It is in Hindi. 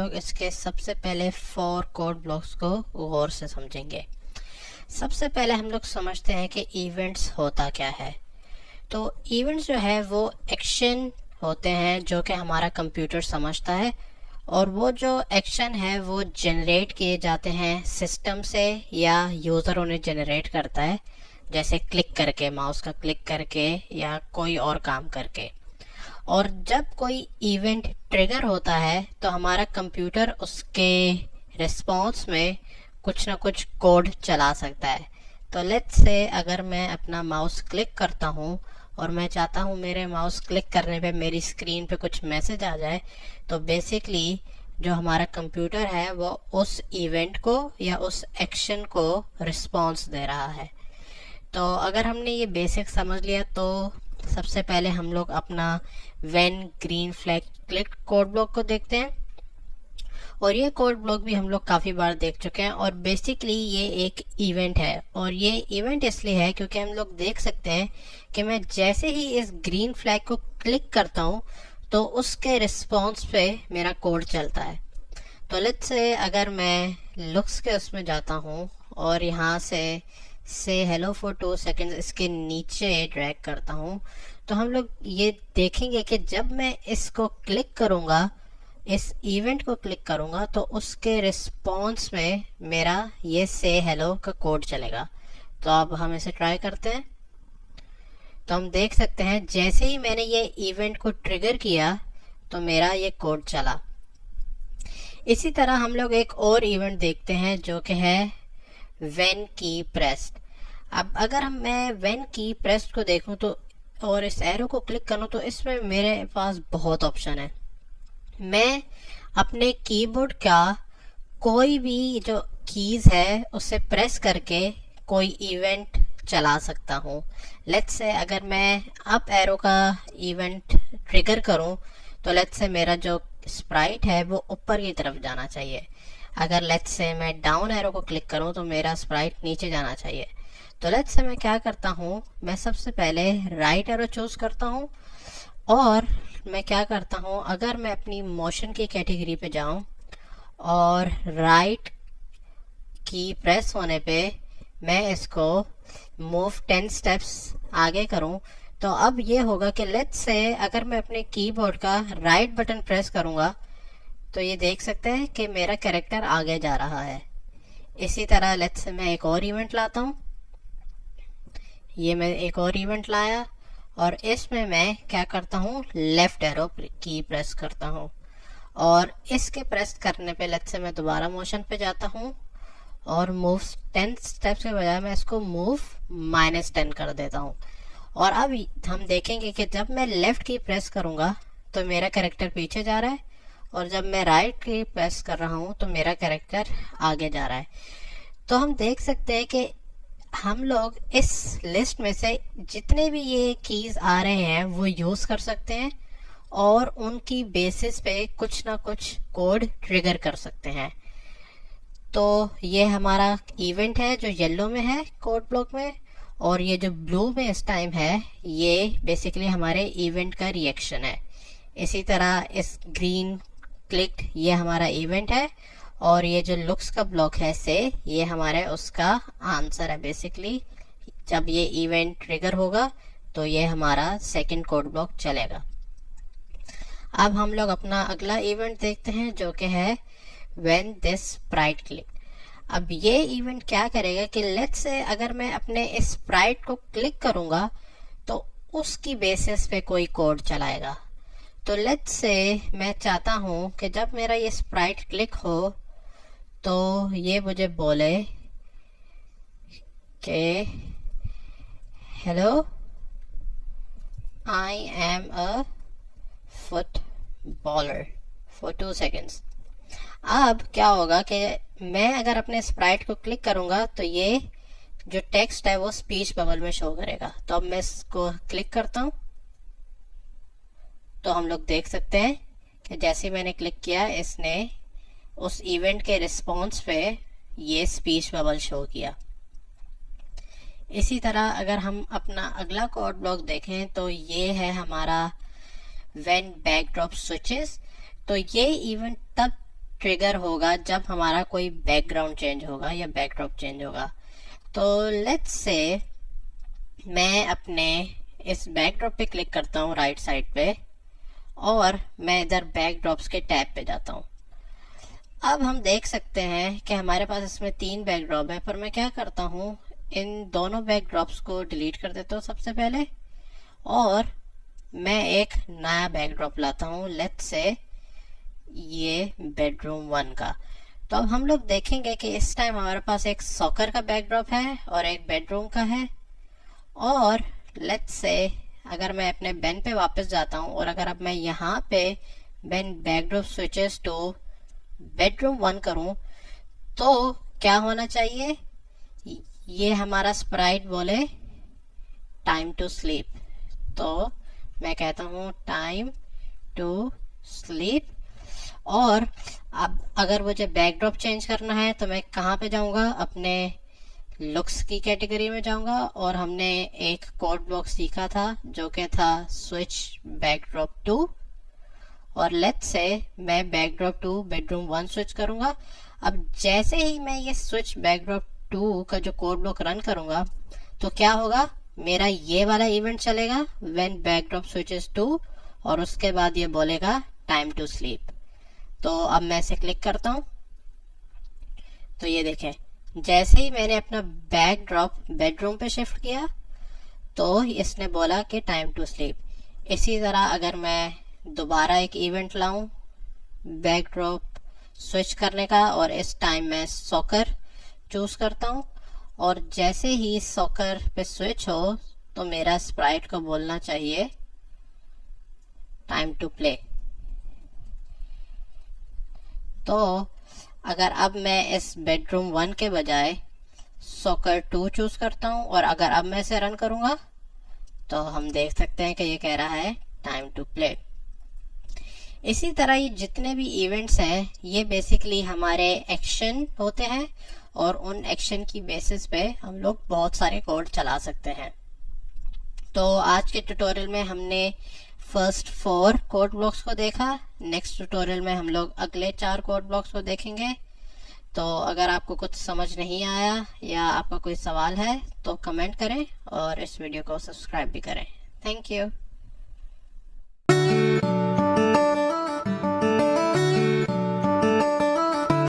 लोग इसके सबसे पहले 4 कोड ब्लॉक्स को गौर से समझेंगे। सबसे पहले हम लोग समझते हैं कि इवेंट्स होता क्या है। तो इवेंट्स जो है वो एक्शन होते हैं जो कि हमारा कंप्यूटर समझता है, और वो जो एक्शन है वो जनरेट किए जाते हैं सिस्टम से या यूज़र उन्हें जनरेट करता है, जैसे क्लिक करके, माउस का क्लिक करके या कोई और काम करके। और जब कोई इवेंट ट्रिगर होता है तो हमारा कंप्यूटर उसके रिस्पॉन्स में कुछ ना कुछ कोड चला सकता है। तो लेट्स से अगर मैं अपना माउस क्लिक करता हूँ और मैं चाहता हूँ मेरे माउस क्लिक करने पे मेरी स्क्रीन पे कुछ मैसेज आ जाए, तो बेसिकली जो हमारा कंप्यूटर है वो उस इवेंट को या उस एक्शन को रिस्पॉन्स दे रहा है। तो अगर हमने ये बेसिक समझ लिया तो सबसे पहले हम लोग अपना when green flag click code block को देखते हैं। और ये कोड ब्लॉक भी हम लोग काफ़ी बार देख चुके हैं, और बेसिकली ये एक इवेंट है। और ये इवेंट इसलिए है क्योंकि हम लोग देख सकते हैं कि मैं जैसे ही इस ग्रीन फ्लैग को क्लिक करता हूँ तो उसके रिस्पॉन्स पे मेरा कोड चलता है। तो लेट्स से अगर मैं लुक्स के उसमें जाता हूँ और यहाँ से हेलो फॉर 2 सेकेंड्स इसके नीचे ड्रैग करता हूँ, तो हम लोग ये देखेंगे कि जब मैं इसको क्लिक करूँगा, इस इवेंट को क्लिक करूँगा, तो उसके रिस्पॉन्स में मेरा ये से हेलो का कोड चलेगा। तो अब हम इसे ट्राई करते हैं। तो हम देख सकते हैं जैसे ही मैंने ये इवेंट को ट्रिगर किया तो मेरा ये कोड चला। इसी तरह हम लोग एक और इवेंट देखते हैं जो कि है व्हेन की प्रेस्ड। अब अगर मैं व्हेन की प्रेस्ड को देखूं तो और इस एरो को क्लिक करूं तो इसमें मेरे पास बहुत ऑप्शन है। मैं अपने कीबोर्ड का कोई भी जो कीज है उसे प्रेस करके कोई इवेंट चला सकता हूँ। लेट्स से अगर मैं अप एरो का इवेंट ट्रिगर करूँ तो लेट्स से मेरा जो स्प्राइट है वो ऊपर की तरफ जाना चाहिए। अगर लेट्स से मैं डाउन एरो को क्लिक करूँ तो मेरा स्प्राइट नीचे जाना चाहिए। तो लेट्स से मैं क्या करता हूँ, मैं सबसे पहले राइट एरो चूज करता हूँ, और मैं क्या करता हूँ, अगर मैं अपनी मोशन की कैटेगरी पे जाऊँ और राइट की प्रेस होने पे मैं इसको मूव 10 स्टेप्स आगे करूँ, तो अब ये होगा कि लेट्स से अगर मैं अपने कीबोर्ड का राइट बटन प्रेस करूँगा तो ये देख सकते हैं कि मेरा कैरेक्टर आगे जा रहा है। इसी तरह लेट्स से मैं एक और इवेंट लाता हूँ। ये मैं एक और इवेंट लाया और इसमें मैं क्या करता हूँ, लेफ्ट एरो की प्रेस करता हूँ, और इसके प्रेस करने पे लेट्स से मैं दोबारा मोशन पे जाता हूँ और मूव 10 स्टेप्स के बजाय मैं इसको मूव -10 कर देता हूँ। और अब हम देखेंगे कि जब मैं लेफ्ट की प्रेस करूँगा तो मेरा कैरेक्टर पीछे जा रहा है, और जब मैं राइट की प्रेस कर रहा हूँ तो मेरा कैरेक्टर आगे जा रहा है। तो हम देख सकते हैं कि हम लोग इस लिस्ट में से जितने भी ये कीज आ रहे हैं वो यूज कर सकते हैं और उनकी बेसिस पे कुछ ना कुछ कोड ट्रिगर कर सकते हैं। तो ये हमारा इवेंट है जो येलो में है कोड ब्लॉक में, और ये जो ब्लू में इस टाइम है ये बेसिकली हमारे इवेंट का रिएक्शन है। इसी तरह इस ग्रीन क्लिक ये हमारा इवेंट है, और ये जो लुक्स का ब्लॉक है से ये हमारे उसका आंसर है। बेसिकली जब ये इवेंट ट्रिगर होगा तो ये हमारा सेकंड कोड ब्लॉक चलेगा। अब हम लोग अपना अगला इवेंट देखते हैं जो कि है व्हेन दिस स्प्राइट क्लिक। अब ये इवेंट क्या करेगा कि लेट्स से अगर मैं अपने इस स्प्राइट को क्लिक करूंगा तो उसकी बेसिस पे कोई कोड चलाएगा। तो लेट्स से मैं चाहता हूं कि जब मेरा ये स्प्राइट क्लिक हो तो ये मुझे बोले कि hello I am a footballer for 2 seconds. अब क्या होगा कि मैं अगर अपने स्प्राइट को क्लिक करूंगा तो ये जो टेक्स्ट है वो स्पीच बबल में शो करेगा। तो अब मैं इसको क्लिक करता हूं तो हम लोग देख सकते हैं कि जैसे मैंने क्लिक किया इसने उस इवेंट के रिस्पॉन्स पे ये स्पीच बबल शो किया। इसी तरह अगर हम अपना अगला कोड ब्लॉक देखें तो ये है हमारा व्हेन बैकड्रॉप स्विचेस। तो ये इवेंट तब ट्रिगर होगा जब हमारा कोई बैकग्राउंड चेंज होगा या बैकड्रॉप चेंज होगा। तो लेट्स से मैं अपने इस बैकड्रॉप पे क्लिक करता हूँ राइट साइड पे, और मैं इधर बैकड्रॉप्स के टैब पे जाता हूँ। अब हम देख सकते हैं कि हमारे पास इसमें 3 बैकड्रॉप है, पर मैं क्या करता हूँ, इन दोनों बैकड्रॉप्स को डिलीट कर देता हूँ सबसे पहले, और मैं एक नया बैकड्रॉप लाता हूँ, लेट्स से ये बेडरूम 1 का। तो अब हम लोग देखेंगे कि इस टाइम हमारे पास एक सॉकर का बैकड्रॉप है और एक बेडरूम का है। और लेट्स से अगर मैं अपने बेन पे वापस जाता हूँ और अगर अब मैं यहाँ पे Ben backdrop switches two bedroom 1 करूँ तो क्या होना चाहिए, ये हमारा स्प्राइट बोले टाइम टू स्लीप। तो मैं कहता हूँ टाइम टू स्लीप। और अब अगर मुझे बैकड्रॉप चेंज करना है तो मैं कहाँ पे जाऊंगा, अपने लुक्स की कैटेगरी में जाऊंगा, और हमने एक कोड ब्लॉक सीखा था जो कि था स्विच बैकड्रॉप टू, और लेट्स से मैं बैकड्रॉप टू बेडरूम 1 स्विच करूंगा। अब जैसे ही मैं ये स्विच बैकड्रॉप 2 का जो कोड ब्लॉक रन करूंगा तो क्या होगा, मेरा ये वाला इवेंट चलेगा व्हेन बैकड्रॉप स्विचेस टू, और उसके बाद ये बोलेगा टाइम टू स्लीप। तो अब मैं इसे क्लिक करता हूँ तो ये देखें, जैसे ही मैंने अपना बैकड्रॉप बेडरूम पे शिफ्ट किया तो इसने बोला कि टाइम टू स्लीप। इसी तरह अगर मैं दोबारा एक इवेंट लाऊं बैकड्रॉप स्विच करने का, और इस टाइम मैं सॉकर चूज करता हूं, और जैसे ही सॉकर पे स्विच हो तो मेरा स्प्राइट को बोलना चाहिए टाइम टू प्ले। तो अगर अब मैं इस बेडरूम 1 के बजाय सॉकर 2 चूज करता हूं और अगर अब मैं इसे रन करूंगा तो हम देख सकते हैं कि ये कह रहा है टाइम टू प्ले। इसी तरह ये जितने भी इवेंट्स हैं ये बेसिकली हमारे एक्शन होते हैं, और उन एक्शन की बेसिस पे हम लोग बहुत सारे कोड चला सकते हैं। तो आज के ट्यूटोरियल में हमने फर्स्ट 4 कोड ब्लॉक्स को देखा। नेक्स्ट ट्यूटोरियल में हम लोग अगले 4 कोड ब्लॉक्स को देखेंगे। तो अगर आपको कुछ समझ नहीं आया या आपका कोई सवाल है तो कमेंट करें और इस वीडियो को सब्सक्राइब भी करें। Thank you.